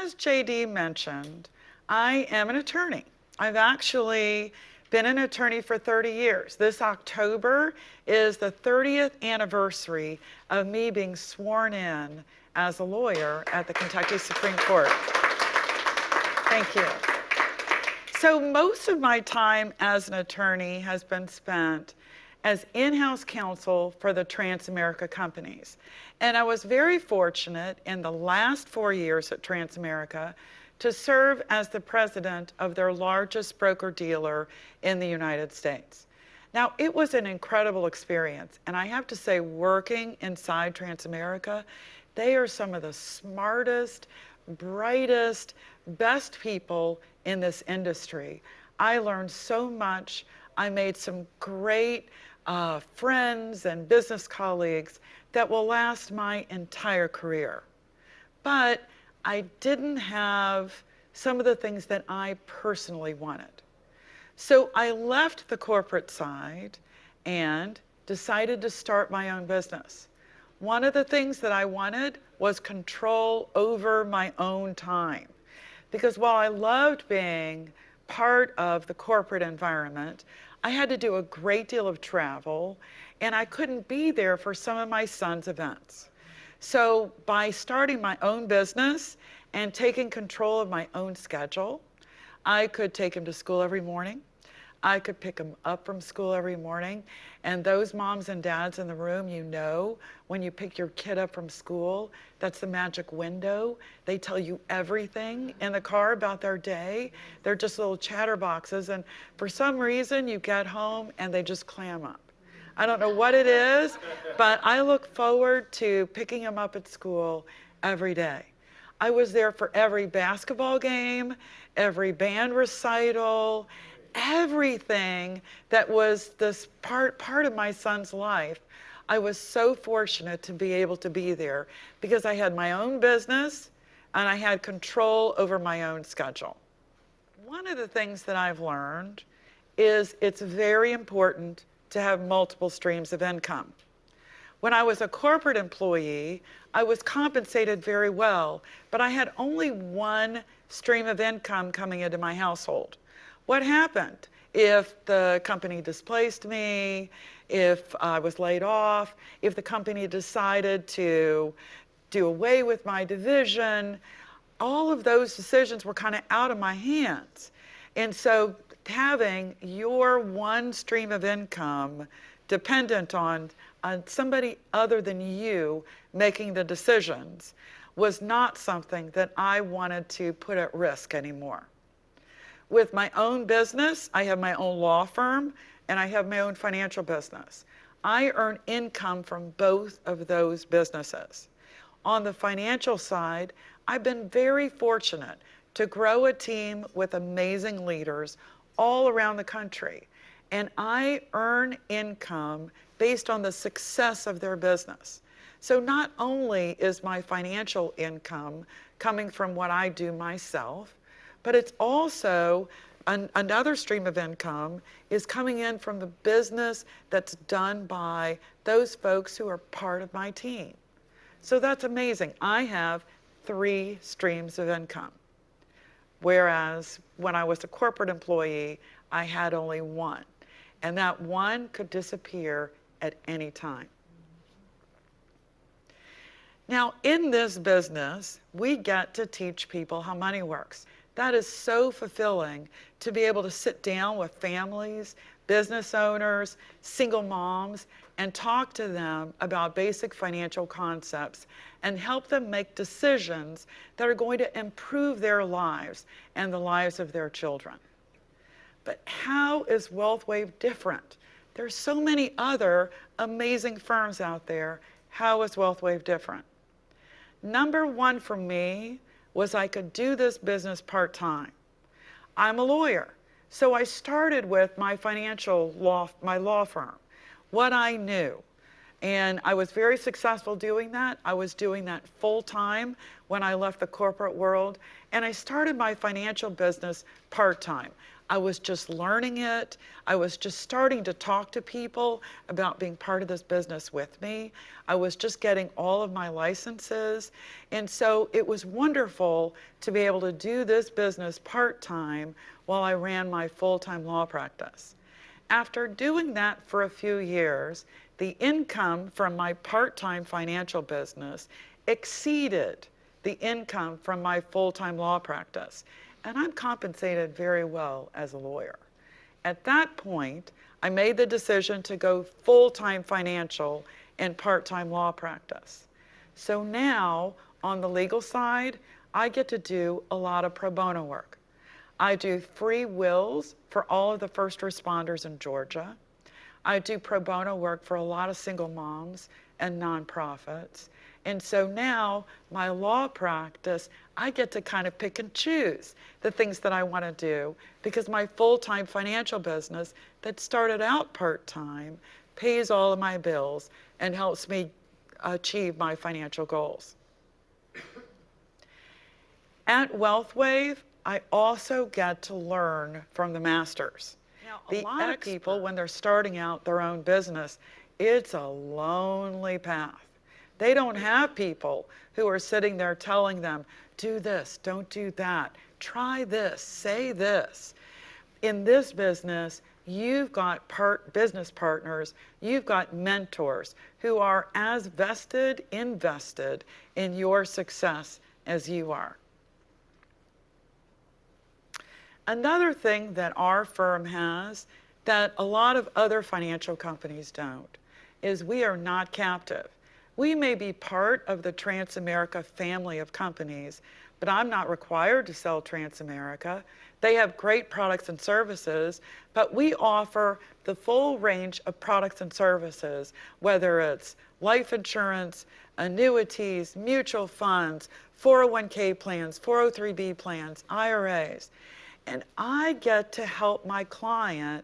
as JD mentioned, I am an attorney. I've actually been an attorney for 30 years. This October is the 30th anniversary of me being sworn in as a lawyer at the Kentucky Supreme Court. Thank you. So most of my time as an attorney has been spent as in-house counsel for the Transamerica companies. And I was very fortunate in the last 4 years at Transamerica to serve as the president of their largest broker-dealer in the United States. Now, it was an incredible experience, and I have to say, working inside Transamerica, they are some of the smartest, brightest, best people in this industry. I learned so much. I made some great friends and business colleagues that will last my entire career. But I didn't have some of the things that I personally wanted. So I left the corporate side and decided to start my own business. One of the things that I wanted was control over my own time. Because while I loved being part of the corporate environment, I had to do a great deal of travel, and I couldn't be there for some of my son's events. So by starting my own business and taking control of my own schedule, I could take him to school every morning. I could pick him up from school every morning. And those moms and dads in the room, you know, when you pick your kid up from school, that's the magic window. They tell you everything in the car about their day. They're just little chatterboxes. And for some reason, you get home and they just clam up. I don't know what it is, but I look forward to picking him up at school every day. I was there for every basketball game, every band recital, everything that was this part of my son's life. I was so fortunate to be able to be there because I had my own business and I had control over my own schedule. One of the things that I've learned is it's very important to have multiple streams of income. When I was a corporate employee, I was compensated very well, but I had only one stream of income coming into my household. What happened if the company displaced me, if I was laid off, if the company decided to do away with my division? All of those decisions were kind of out of my hands. And so having your one stream of income dependent on somebody other than you making the decisions was not something that I wanted to put at risk anymore. With my own business, I have my own law firm and I have my own financial business. I earn income from both of those businesses. On the financial side, I've been very fortunate to grow a team with amazing leaders all around the country. And I earn income based on the success of their business. So not only is my financial income coming from what I do myself, but it's also another stream of income is coming in from the business that's done by those folks who are part of my team. So that's amazing. I have 3 streams of income. Whereas when I was a corporate employee, I had only one. And that one could disappear at any time. Now, in this business, we get to teach people how money works. That is so fulfilling to be able to sit down with families, business owners, single moms, and talk to them about basic financial concepts and help them make decisions that are going to improve their lives and the lives of their children. But how is WealthWave different? There's so many other amazing firms out there. How is WealthWave different? Number one for me was I could do this business part-time. I'm a lawyer, so I started with my my law firm, what I knew. And I was very successful doing that. I was doing that full-time when I left the corporate world. And I started my financial business part-time. I was just learning it. I was just starting to talk to people about being part of this business with me. I was just getting all of my licenses. And so it was wonderful to be able to do this business part-time while I ran my full-time law practice. After doing that for a few years, the income from my part-time financial business exceeded the income from my full-time law practice. And I'm compensated very well as a lawyer. At that point, I made the decision to go full-time financial and part-time law practice. So now, on the legal side, I get to do a lot of pro bono work. I do free wills for all of the first responders in Georgia. I do pro bono work for a lot of single moms and nonprofits. And so now, my law practice, I get to kind of pick and choose the things that I want to do, because my full-time financial business that started out part-time pays all of my bills and helps me achieve my financial goals. At WealthWave, I also get to learn from the masters. Now, a lot of people, when they're starting out their own business, it's a lonely path. They don't have people who are sitting there telling them, do this, don't do that, try this, say this. In this business, you've got business partners, you've got mentors who are as invested in your success as you are. Another thing that our firm has that a lot of other financial companies don't is we are not captive. We may be part of the Transamerica family of companies, but I'm not required to sell Transamerica. They have great products and services, but we offer the full range of products and services, whether it's life insurance, annuities, mutual funds, 401k plans, 403b plans, IRAs. And I get to help my client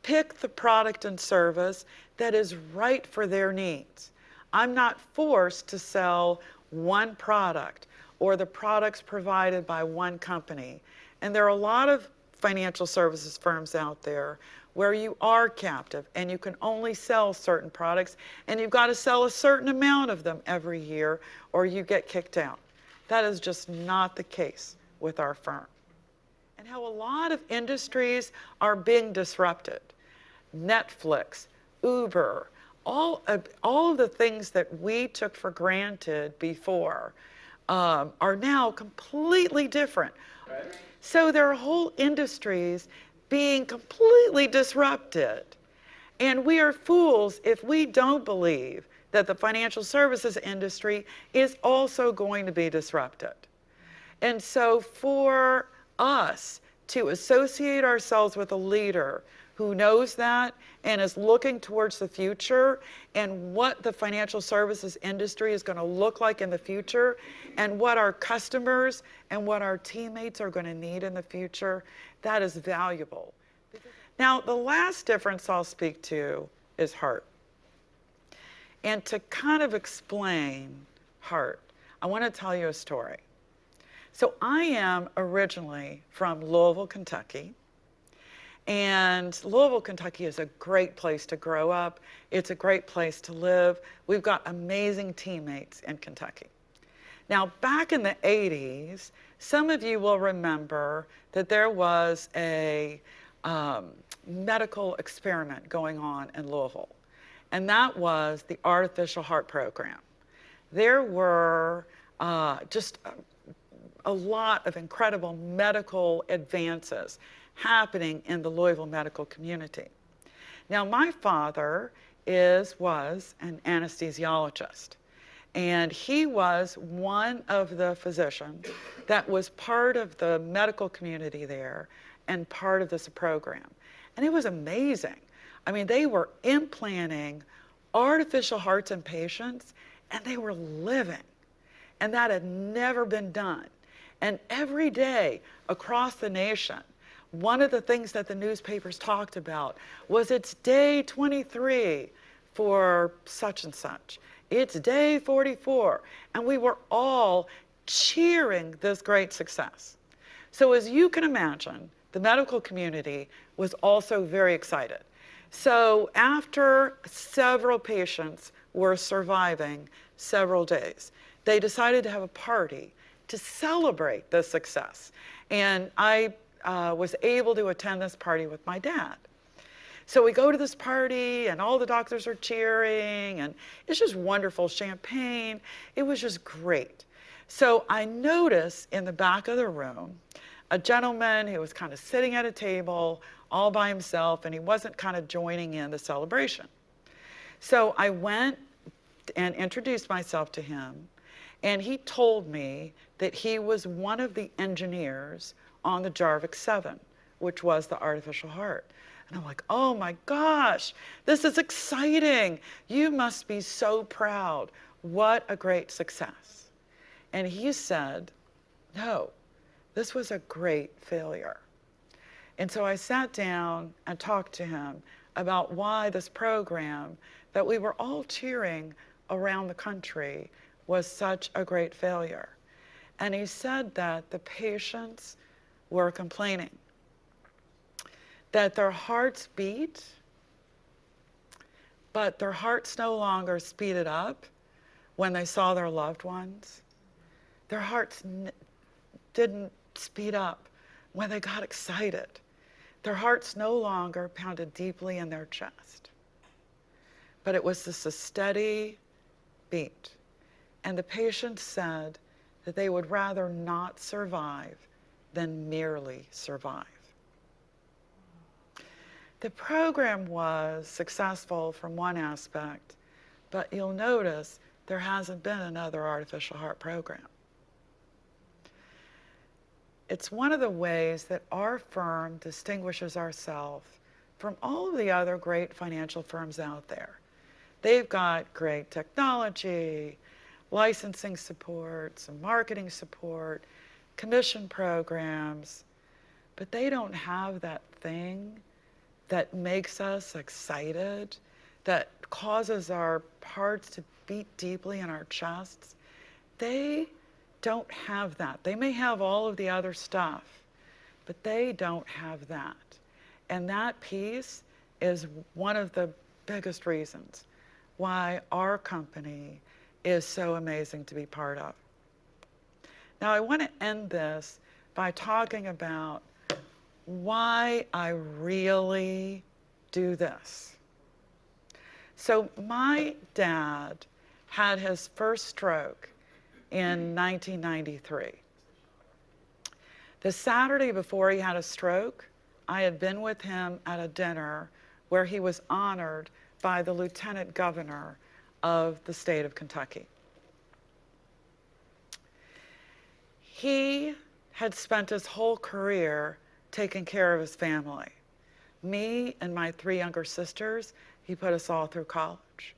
pick the product and service that is right for their needs. I'm not forced to sell one product or the products provided by one company. And there are a lot of financial services firms out there where you are captive and you can only sell certain products and you've got to sell a certain amount of them every year or you get kicked out. That is just not the case with our firm. And how a lot of industries are being disrupted. Netflix, Uber, all of the things that we took for granted before are now completely different. Right. So there are whole industries being completely disrupted. And we are fools if we don't believe that the financial services industry is also going to be disrupted. And so for us to associate ourselves with a leader who knows that and is looking towards the future and what the financial services industry is going to look like in the future and what our customers and what our teammates are going to need in the future, that is valuable. Now, the last difference I'll speak to is heart. And to kind of explain heart, I want to tell you a story. So I am originally from Louisville, Kentucky. And Louisville, Kentucky is a great place to grow up. It's a great place to live. We've got amazing teammates in Kentucky. Now, back in the 80s, some of you will remember that there was a medical experiment going on in Louisville, and that was the artificial heart program. There were just a lot of incredible medical advances happening in the Louisville medical community. Now, my father was an anesthesiologist, and he was one of the physicians that was part of the medical community there and part of this program. And it was amazing. I mean, they were implanting artificial hearts in patients, and they were living. And that had never been done. And every day across the nation, one of the things that the newspapers talked about was it's day 23 for such and such. It's day 44. And we were all cheering this great success. So as you can imagine, the medical community was also very excited. So after several patients were surviving several days, they decided to have a party to celebrate the success. And I was able to attend this party with my dad. So we go to this party and all the doctors are cheering and it's just wonderful champagne. It was just great. So I noticed in the back of the room a gentleman who was kind of sitting at a table all by himself and he wasn't kind of joining in the celebration. So I went and introduced myself to him and he told me that he was one of the engineers on the Jarvik 7, which was the artificial heart. And I'm like, oh my gosh, this is exciting. You must be so proud. What a great success. And he said, no, this was a great failure. And so I sat down and talked to him about why this program that we were all cheering around the country was such a great failure. And he said that the patients were complaining that their hearts beat, but their hearts no longer speeded up when they saw their loved ones. Their hearts didn't speed up when they got excited. Their hearts no longer pounded deeply in their chest, but it was just a steady beat. And the patients said that they would rather not survive than merely survive. The program was successful from one aspect, but you'll notice there hasn't been another artificial heart program. It's one of the ways that our firm distinguishes ourselves from all of the other great financial firms out there. They've got great technology, licensing support, some marketing support, commission programs, but they don't have that thing that makes us excited, that causes our hearts to beat deeply in our chests. They don't have that. They may have all of the other stuff, but they don't have that. And that piece is one of the biggest reasons why our company is so amazing to be part of. Now, I want to end this by talking about why I really do this. So my dad had his first stroke in 1993. The Saturday before he had a stroke, I had been with him at a dinner where he was honored by the Lieutenant Governor of the state of Kentucky. He had spent his whole career taking care of his family. Me and my 3 younger sisters, he put us all through college.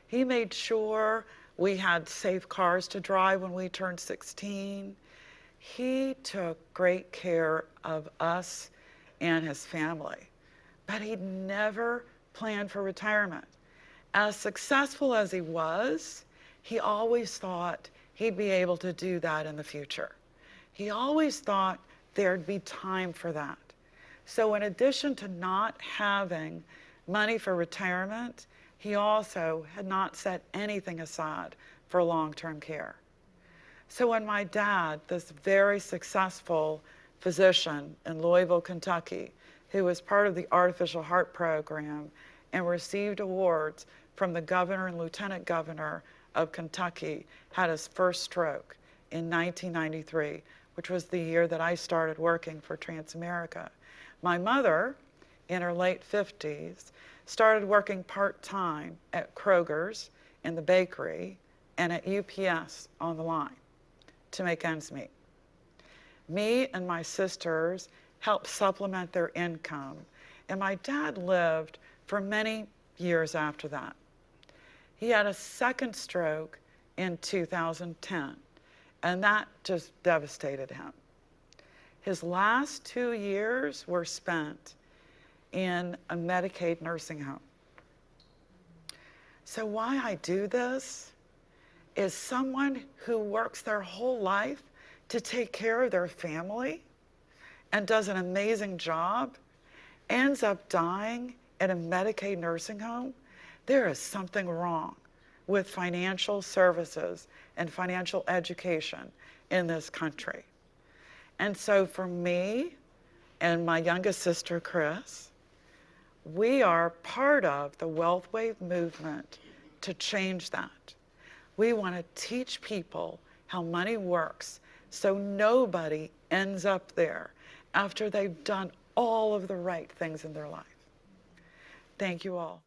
He made sure we had safe cars to drive when we turned 16. He took great care of us and his family, but he never planned for retirement. As successful as he was, he always thought he'd be able to do that in the future. He always thought there'd be time for that. So in addition to not having money for retirement, he also had not set anything aside for long-term care. So when my dad, this very successful physician in Louisville, Kentucky, who was part of the artificial heart program and received awards from the governor and lieutenant governor of Kentucky, had his first stroke in 1993, which was the year that I started working for Transamerica. My mother, in her late 50s, started working part-time at Kroger's in the bakery and at UPS on the line to make ends meet. Me and my sisters helped supplement their income, and my dad lived for many years after that. He had a second stroke in 2010, and that just devastated him. His last 2 years were spent in a Medicaid nursing home. So why I do this is someone who works their whole life to take care of their family and does an amazing job ends up dying at a Medicaid nursing home, there is something wrong with financial services and financial education in this country. And so for me and my youngest sister, Chris, we are part of the Wealth Wave movement to change that. We want to teach people how money works so nobody ends up there after they've done all of the right things in their life. Thank you all.